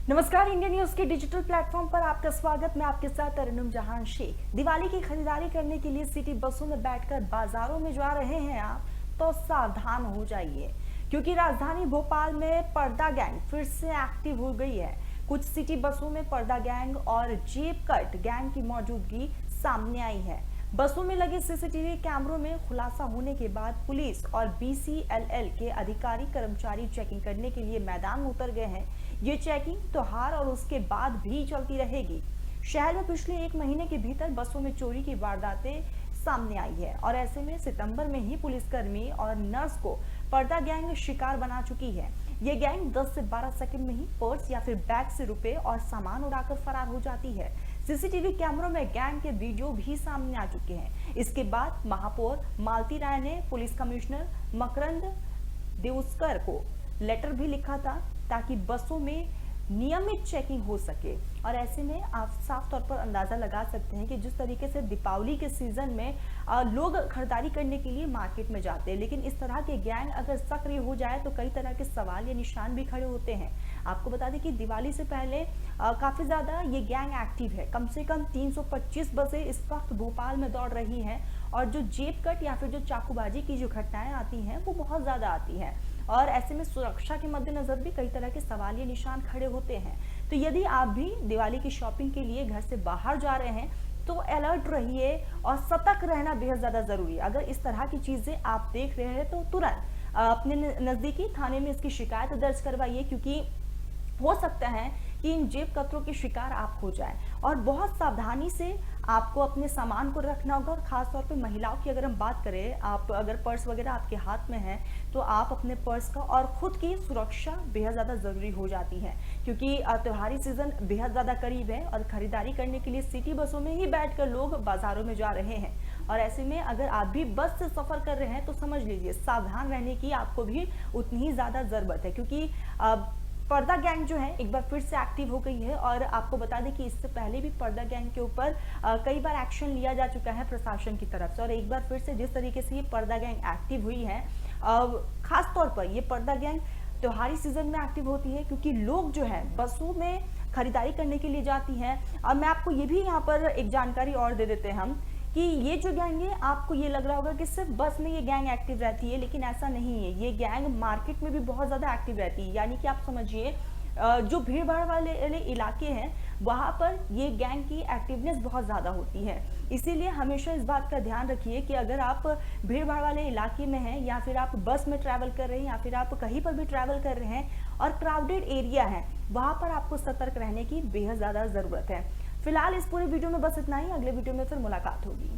नमस्कार, India news के digital platform पर आपका स्वागत। मैं आपके साथ तरन्नुम जहान शेख। दिवाली की खरीदारी करने के लिए सिटी बसों में बैठकर बाजारों में जा रहे हैं आप, तो सावधान हो जाइए, क्योंकि राजधानी भोपाल में पर्दा गैंग फिर से एक्टिव हो गई है। कुछ सिटी बसों में पर्दा गैंग और जेब कट गैंग की मौजूदगी सामने आई है। बसों में लगे सीसीटीवी कैमरों में खुलासा होने के बाद पुलिस और बीसीएलएल के अधिकारी कर्मचारी चेकिंग करने के लिए मैदान में उतर गए हैं। ये चेकिंग त्योहार और उसके बाद भी चलती रहेगी। शहर में पिछले एक महीने के भीतर बसों में चोरी की वारदातें सामने आई है और ऐसे में सितंबर में ही पुलिसकर्मी और नर्स को पर्दा गैंग शिकार बना चुकी है। ये गैंग 10 से 12 सेकंड में ही पर्स या फिर बैग से रुपए और सामान उड़ाकर फरार हो जाती है। सीसीटीवी कैमरों में गैंग के वीडियो भी सामने आ चुके हैं। इसके बाद महापौर मालती राय ने पुलिस कमिश्नर मकरंद देउस्कर को लेटर भी लिखा था ताकि बसों में नियमित चेकिंग हो सके। और ऐसे में आप साफ तौर पर अंदाजा लगा सकते हैं कि जिस तरीके से दीपावली के सीजन में लोग खरीदारी करने के लिए मार्केट में जाते हैं, लेकिन इस तरह के गैंग अगर सक्रिय हो जाए तो कई तरह के सवाल या निशान भी खड़े होते हैं। आपको बता दें कि दिवाली से पहले काफी ज्यादा ये गैंग एक्टिव है। कम से कम 325 बसें इस वक्त भोपाल में दौड़ रही हैं और जो जेब कट या फिर जो चाकूबाजी की जो घटनाएं आती हैं वो बहुत ज्यादा आती हैं। और ऐसे में सुरक्षा के मद्देनजर भी कई तरह के सवाल या निशान खड़े होते हैं। तो यदि आप भी दिवाली की शॉपिंग के लिए घर से बाहर जा रहे हैं तो अलर्ट रहिए और सतर्क रहना बेहद ज्यादा जरूरी है। अगर इस तरह की चीजें आप देख रहे हैं तो तुरंत अपने नजदीकी थाने में इसकी शिकायत दर्ज करवाइए, क्योंकि हो सकता है कि इन जेब कतरों के शिकार आप हो जाएं। और बहुत सावधानी से आपको अपने सामान को रखना होगा। और खासतौर पे महिलाओं की अगर हम बात करें, आप अगर पर्स वगैरह आपके हाथ में है तो आप अपने पर्स का और खुद की सुरक्षा बेहद ज़्यादा ज़रूरी हो जाती है, क्योंकि त्योहारी सीजन बेहद ज़्यादा करीब है और खरीदारी करने के लिए सिटी बसों में ही बैठकर लोग बाजारों में जा रहे हैं। और ऐसे में अगर आप भी बस से सफ़र कर रहे हैं तो समझ लीजिए सावधान रहने की आपको भी उतनी ही ज़्यादा ज़रूरत है, क्योंकि पर्दा गैंग जो है एक बार फिर से एक्टिव हो गई है। और आपको बता दें कि इससे पहले भी पर्दा गैंग के ऊपर कई बार एक्शन लिया जा चुका है प्रशासन की तरफ से। और एक बार फिर से जिस तरीके से ये पर्दा गैंग एक्टिव हुई है, खास तौर पर ये पर्दा गैंग त्योहारी सीजन में एक्टिव होती है, क्योंकि लोग जो है बसों में खरीदारी करने के लिए जाती हैं। और मैं आपको ये भी यहाँ पर एक जानकारी और दे देते हैं हम कि ये जो गैंग है, आपको ये लग रहा होगा कि सिर्फ बस में ये गैंग एक्टिव रहती है, लेकिन ऐसा नहीं है। ये गैंग मार्केट में भी बहुत ज़्यादा एक्टिव रहती है। यानी कि आप समझिए जो भीड़ भाड़ वाले इलाके हैं वहाँ पर ये गैंग की एक्टिवनेस बहुत ज़्यादा होती है। इसीलिए हमेशा इस बात का ध्यान रखिए कि अगर आप भीड़ भाड़ वाले इलाके में हैं या फिर आप बस में ट्रैवल कर रहे हैं या फिर आप कहीं पर भी ट्रैवल कर रहे हैं और क्राउडेड एरिया है, वहाँ पर आपको सतर्क रहने की बेहद ज़्यादा ज़रूरत है। फिलहाल इस पूरे वीडियो में बस इतना ही। अगले वीडियो में फिर मुलाकात होगी।